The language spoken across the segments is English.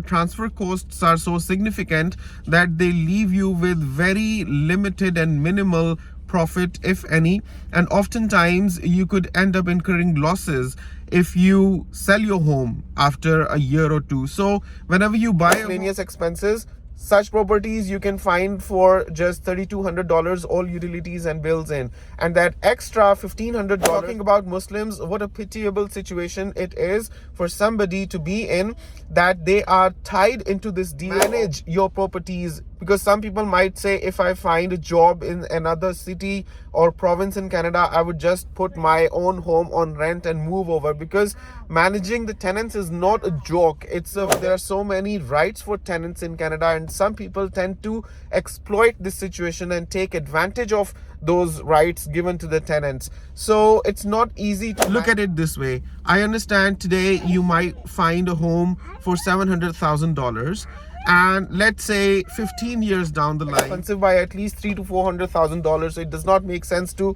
transfer costs are so significant that they leave you with very limited and minimal profit, if any, and oftentimes you could end up incurring losses if you sell your home after a year or two. So whenever you buy miscellaneous expenses, such properties you can find for just $3,200, all utilities and bills in, and that extra $1,500. Talking about Muslims, what a pitiable situation it is for somebody to be in, that they are tied into this deal. Manage your properties, because some people might say, if I find a job in another city or province in Canada, I would just put my own home on rent and move over, because managing the tenants is not a joke. There are so many rights for tenants in Canada, and some people tend to exploit this situation and take advantage of those rights given to the tenants. So it's not easy to look at it this way. I understand today you might find a home for $700,000, and let's say 15 years down the line, expensive by at least $300,000 to $400,000. So it does not make sense to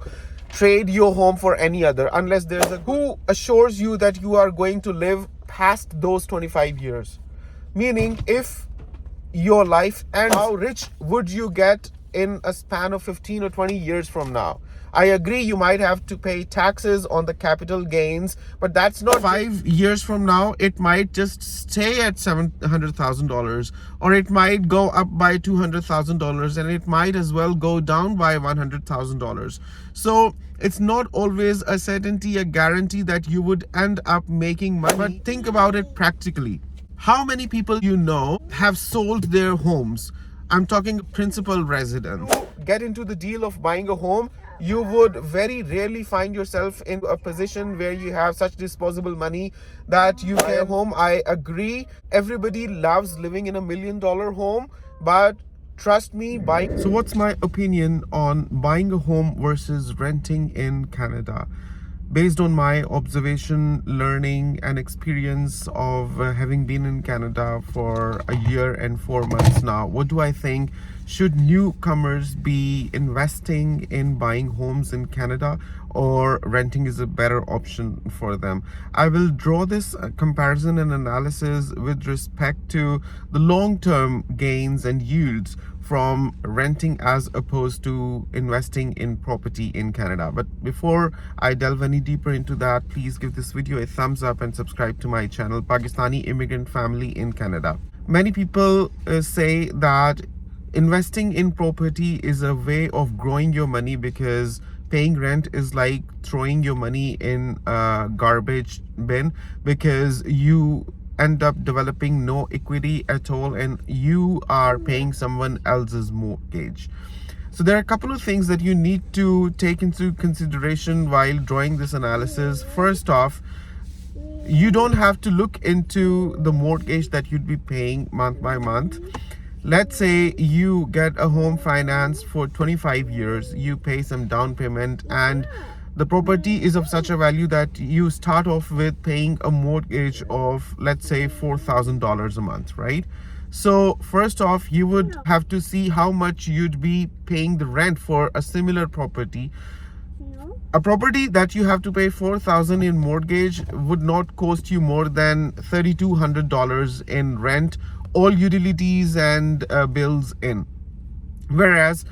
trade your home for any other, unless there's who assures you that you are going to live past those 25 years. Meaning, if your life ends, how rich would you get in a span of 15 or 20 years from now? I agree, you might have to pay taxes on the capital gains, but that's not 5 years from now. It might just stay at $700,000, or it might go up by $200,000, and it might as well go down by $100,000. So it's not always a certainty, a guarantee that you would end up making money. But think about it practically. How many people you know have sold their homes? I'm talking principal residents. Get into the deal of buying a home, you would very rarely find yourself in a position where you have such disposable money that you can home. I agree, everybody loves living in $1 million home, but trust me, buying. So what's my opinion on buying a home versus renting in Canada? Based on my observation, learning, and experience of having been in Canada for a year and 4 months now, what do I think? Should newcomers be investing in buying homes in Canada, or renting is a better option for them? I will draw this comparison and analysis with respect to the long-term gains and yields from renting as opposed to investing in property in Canada. But before I delve any deeper into that, please give this video a thumbs up and subscribe to my channel, Pakistani Immigrant Family in Canada. Many people say that investing in property is a way of growing your money, because paying rent is like throwing your money in a garbage bin, because you end up developing no equity at all and you are paying someone else's mortgage. So there are a couple of things that you need to take into consideration while drawing this analysis. First off, you don't have to look into the mortgage that you'd be paying month by month. Let's say you get a home financed for 25 years, you pay some down payment, and the property is of such a value that you start off with paying a mortgage of, let's say, $4,000 a month, right? So first off, you would have to see how much you'd be paying the rent for a similar property. A property that you have to pay $4,000 in mortgage would not cost you more than $3,200 in rent, all utilities and bills in. Whereas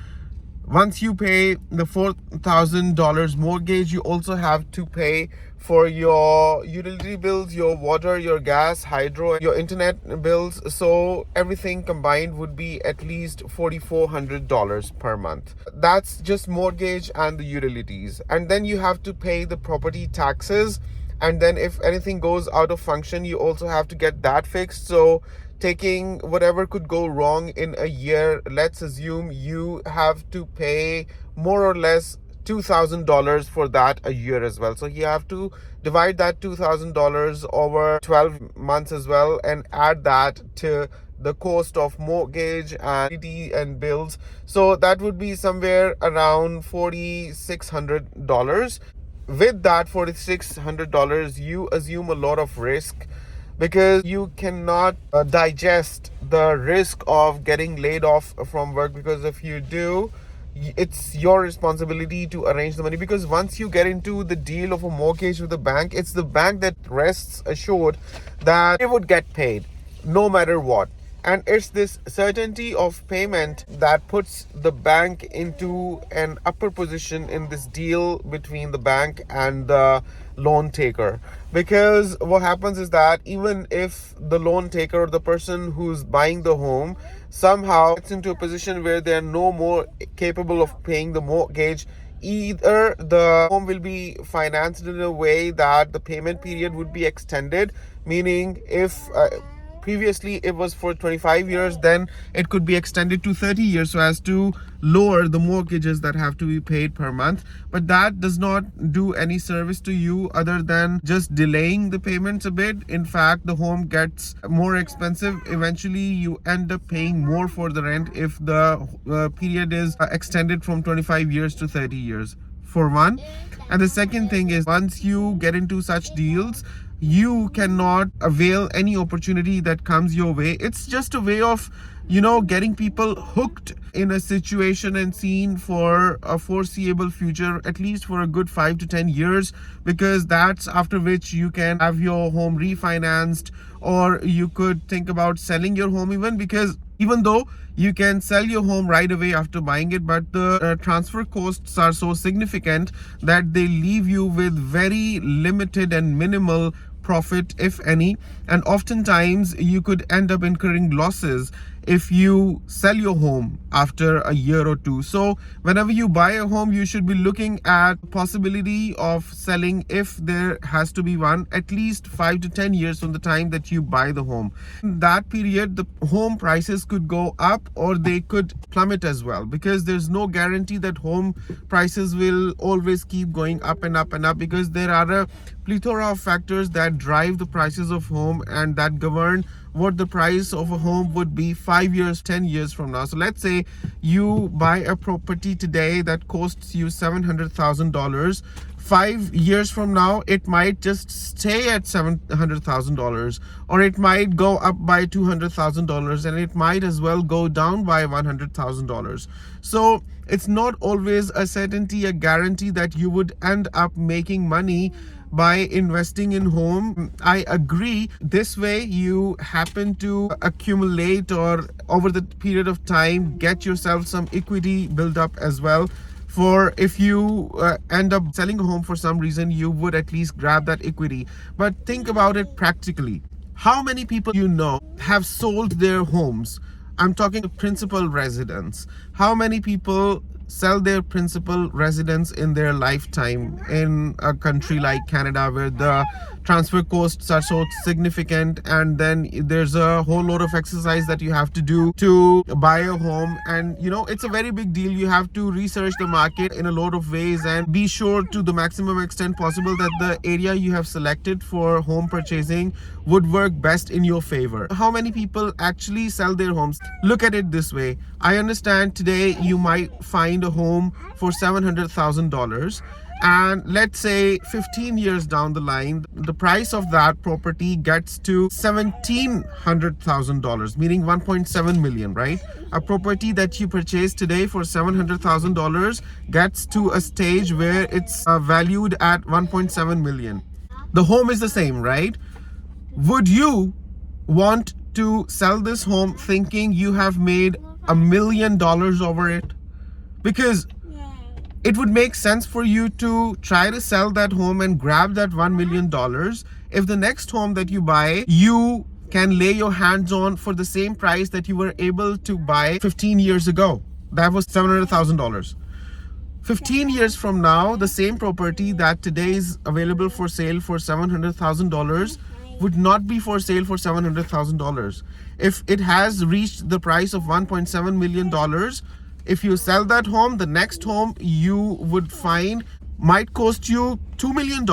once you pay the $4,000 mortgage, you also have to pay for your utility bills, your water, your gas, hydro, your internet bills. So everything combined would be at least $4,400 per month. That's just mortgage and the utilities. And then you have to pay the property taxes. And then if anything goes out of function, you also have to get that fixed. So taking whatever could go wrong in a year, let's assume you have to pay more or less $2,000 for that a year as well. So you have to divide that $2,000 over 12 months as well, and add that to the cost of mortgage and bills. So that would be somewhere around $4,600. With that $4,600, you assume a lot of risk, because you cannot digest the risk of getting laid off from work, because if you do, it's your responsibility to arrange the money. Because once you get into the deal of a mortgage with the bank, it's the bank that rests assured that it would get paid. no matter what. And it's this certainty of payment that puts the bank into an upper position in this deal between the bank and the loan taker. Because what happens is that even if the loan taker or the person who's buying the home somehow gets into a position where they're no more capable of paying the mortgage, either the home will be financed in a way that the payment period would be extended, meaning if previously it was for 25 years, then it could be extended to 30 years so as to lower the mortgages that have to be paid per month. But that does not do any service to you other than just delaying the payments a bit. In fact, the home gets more expensive. Eventually you end up paying more for the rent if the period is extended from 25 years to 30 years, for one. And the second thing is, once you get into such deals, you cannot avail any opportunity that comes your way. It's just a way of, getting people hooked in a situation and seen for a foreseeable future, at least for a good 5 to 10 years, because that's after which you can have your home refinanced, or you could think about selling your home even though you can sell your home right away after buying it, but the transfer costs are so significant that they leave you with very limited and minimal profit, if any. And oftentimes you could end up incurring losses if you sell your home after a year or two. So whenever you buy a home, you should be looking at possibility of selling, if there has to be one, at least 5 to 10 years from the time that you buy the home. In that period, the home prices could go up or they could plummet as well, because there's no guarantee that home prices will always keep going up and up and up, because there are a plethora of factors that drive the prices of home and that govern what the price of a home would be 5 years, 10 years from now. So let's say you buy a property today that costs you $700,000. 5 years from now, it might just stay at $700,000, or it might go up by $200,000, and it might as well go down by $100,000. So it's not always a certainty, a guarantee that you would end up making money by investing in home. I agree, this way you happen to accumulate, or over the period of time get yourself some equity build up as well, for if you end up selling a home for some reason, you would at least grab that equity. But think about it practically. How many people have sold their homes? I'm talking principal residents. How many people sell their principal residence in their lifetime in a country like Canada, where the transfer costs are so significant, and then there's a whole lot of exercise that you have to do to buy a home, and it's a very big deal. You have to research the market in a lot of ways and be sure to the maximum extent possible that the area you have selected for home purchasing would work best in your favor. How many people actually sell their homes? Look at it this way. I understand today you might find a home for $700,000, and let's say 15 years down the line, the price of that property gets to $1,700,000, meaning 1.7 million, right? A property that you purchase today for $700,000 gets to a stage where it's valued at 1.7 million. The home is the same, right? Would you want to sell this home thinking you have made $1 million over it? Because it would make sense for you to try to sell that home and grab that $1 million if the next home that you buy, you can lay your hands on for the same price that you were able to buy 15 years ago. That was $700,000. 15 years from now, the same property that today is available for sale for $700,000 would not be for sale for $700,000. If it has reached the price of $1.7 million, if you sell that home, the next home you would find might cost you $2 million,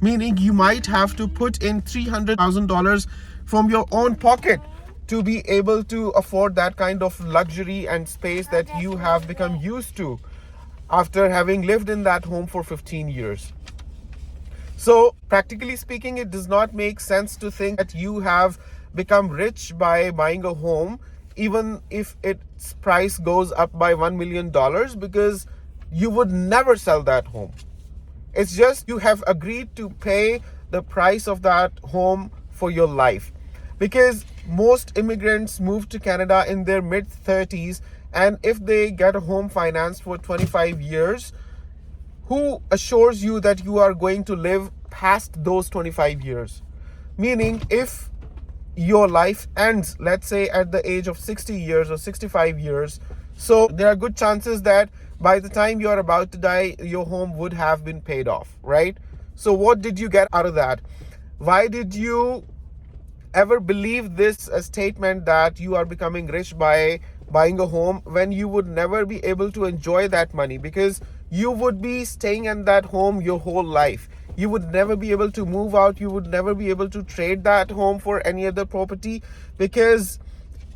meaning you might have to put in $300,000 from your own pocket to be able to afford that kind of luxury and space that you have become used to after having lived in that home for 15 years. So practically speaking, it does not make sense to think that you have become rich by buying a home, even if its price goes up by $1 million, because you would never sell that home. It's just you have agreed to pay the price of that home for your life. Because Most immigrants move to Canada in their mid 30s, and if they get a home financed for 25 years, who assures you that you are going to live past those 25 years? Meaning, if your life ends, let's say at the age of 60 years or 65 years, so there are good chances that by the time you're about to die, your home would have been paid off, right? So what did you get out of that? Why did you ever believe this statement that you are becoming rich by buying a home, when you would never be able to enjoy that money, because you would be staying in that home your whole life? You would never be able to move out. You would never be able to trade that home for any other property, because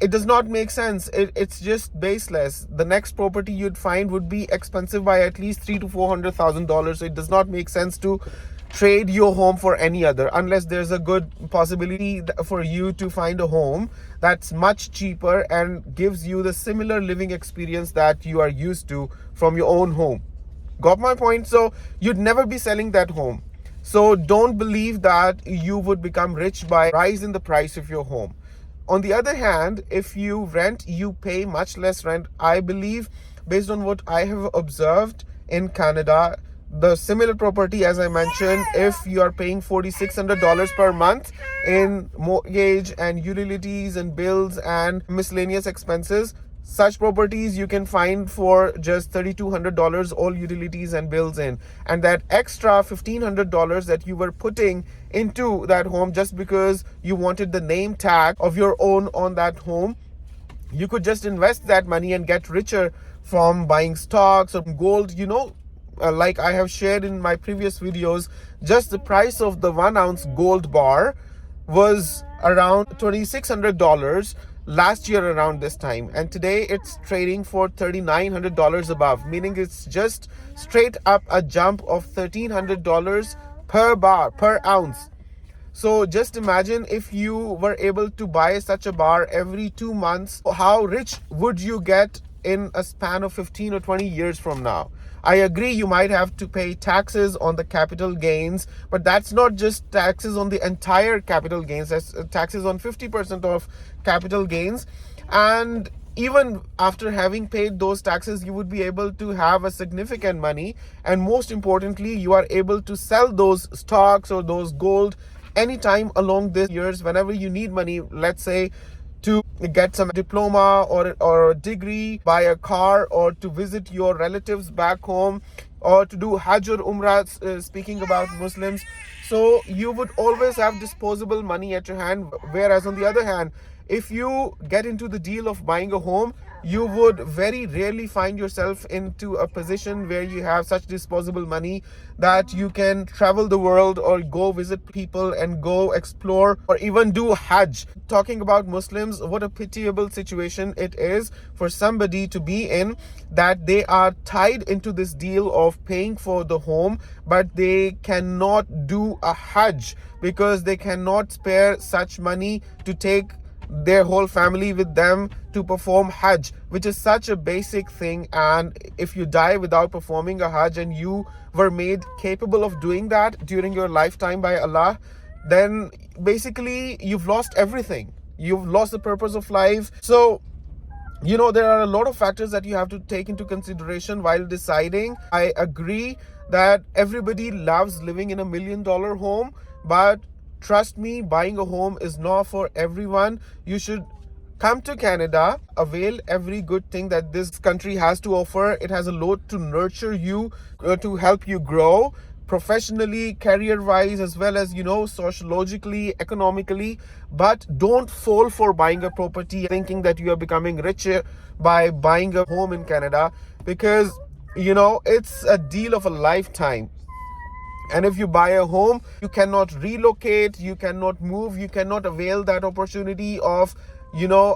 it does not make sense. It's just baseless. The next property you'd find would be expensive by at least $300,000 to $400,000. So it does not make sense to trade your home for any other, unless there's a good possibility for you to find a home that's much cheaper and gives you the similar living experience that you are used to from your own home. Got my point? So you'd never be selling that home. So don't believe that you would become rich by rise in the price of your home. On the other hand, if you rent, you pay much less rent. I believe, based on what I have observed in Canada, the similar property, as I mentioned, if you are paying $4,600 per month in mortgage and utilities and bills and miscellaneous expenses, such properties you can find for just $3,200, all utilities and bills in. And that extra $1,500 that you were putting into that home just because you wanted the name tag of your own on that home, you could just invest that money and get richer from buying stocks or gold. Like I have shared in my previous videos, just the price of the 1 ounce gold bar was around $2,600 last year around this time, and today it's trading for $3,900 above, meaning it's just straight up a jump of $1,300 per ounce. So just imagine if you were able to buy such a bar every 2 months, how rich would you get in a span of 15 or 20 years from now? I agree, you might have to pay taxes on the capital gains, but that's not just taxes on the entire capital gains, that's taxes on 50% of capital gains. And even after having paid those taxes, you would be able to have a significant money. And most importantly, you are able to sell those stocks or those gold anytime along these years whenever you need money, let's say to get some diploma or a degree, buy a car, or to visit your relatives back home, or to do Hajj or Umrah, speaking about Muslims. So you would always have disposable money at your hand. Whereas on the other hand, if you get into the deal of buying a home, you would very rarely find yourself into a position where you have such disposable money that you can travel the world or go visit people and go explore or even do Hajj. Talking about Muslims, what a pitiable situation it is for somebody to be in, that they are tied into this deal of paying for the home, but they cannot do a Hajj because they cannot spare such money to take their whole family with them to perform Hajj, which is such a basic thing. And if you die without performing a Hajj and you were made capable of doing that during your lifetime by Allah, then basically you've lost everything. You've lost the purpose of life. So there are a lot of factors that you have to take into consideration while deciding. I agree that everybody loves living in $1 million home, but trust me, buying a home is not for everyone. You should come to Canada, avail every good thing that this country has to offer. It has a lot to nurture you, to help you grow professionally, career-wise, as well as, sociologically, economically. But don't fall for buying a property thinking that you are becoming richer by buying a home in Canada, because, it's a deal of a lifetime. And if you buy a home, you cannot relocate, you cannot move, you cannot avail that opportunity of,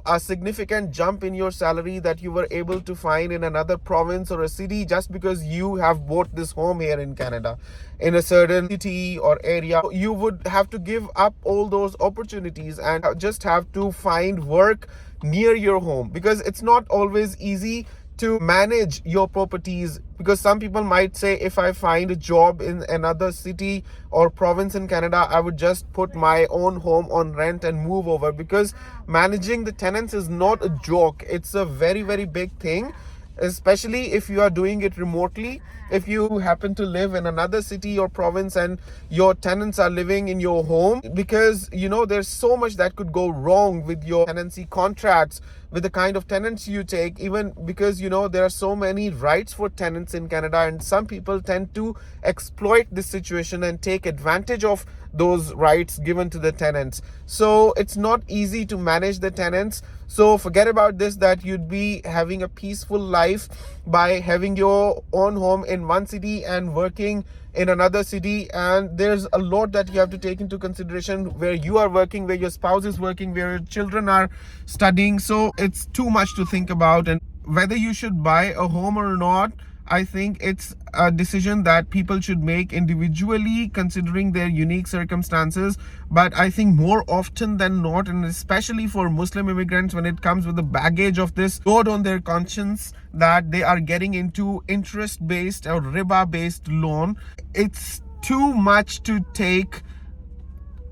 a significant jump in your salary that you were able to find in another province or a city just because you have bought this home here in Canada, in a certain city or area. You would have to give up all those opportunities and just have to find work near your home, because it's not always easy to manage your properties, because some people might say, if I find a job in another city or province in Canada, I would just put my own home on rent and move over, because managing the tenants is not a joke. It's a very, very big thing, especially if you are doing it remotely. If you happen to live in another city or province and your tenants are living in your home, because there's so much that could go wrong with your tenancy contracts, with the kind of tenants you take, even because there are so many rights for tenants in Canada, and some people tend to exploit this situation and take advantage of those rights given to the tenants. So it's not easy to manage the tenants. So forget about this, that you'd be having a peaceful life by having your own home in one city and working in another city. And there's a lot that you have to take into consideration, where you are working, where your spouse is working, where your children are studying. So it's too much to think about. And whether you should buy a home or not, I think it's a decision that people should make individually, considering their unique circumstances. But I think more often than not, and especially for Muslim immigrants, when it comes with the baggage of this load on their conscience, that they are getting into interest-based or riba-based loan, it's too much to take,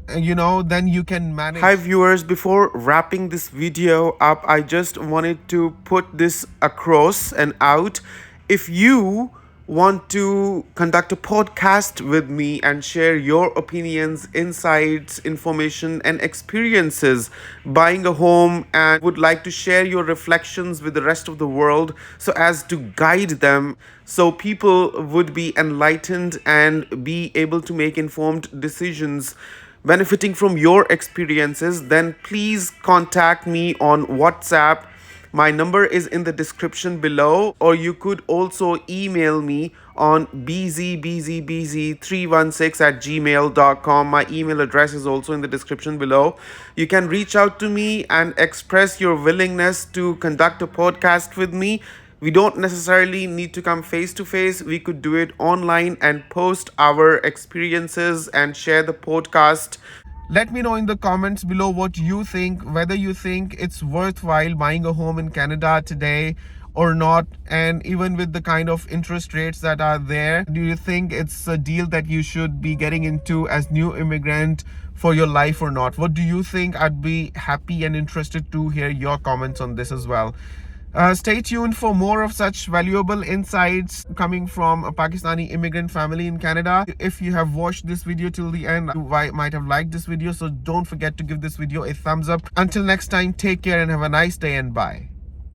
then you can manage. Hi viewers, before wrapping this video up, I just wanted to put this across and out. If you want to conduct a podcast with me and share your opinions, insights, information, and experiences buying a home, and would like to share your reflections with the rest of the world so as to guide them, so people would be enlightened and be able to make informed decisions benefiting from your experiences, then please contact me on WhatsApp. My number is in the description below, or you could also email me on bzbzbz316@gmail.com. My email address is also in the description below. You can reach out to me and express your willingness to conduct a podcast with me. We don't necessarily need to come face to face. We could do it online and post our experiences and share the podcast. Let me know in the comments below what you think, whether you think it's worthwhile buying a home in Canada today or not. And even with the kind of interest rates that are there, do you think it's a deal that you should be getting into as new immigrant for your life or not? What do you think? I'd be happy and interested to hear your comments on this as well. Stay tuned for more of such valuable insights coming from a Pakistani immigrant family in Canada. If you have watched this video till the end, you might have liked this video, so don't forget to give this video a thumbs up. Until next time, take care and have a nice day, and bye.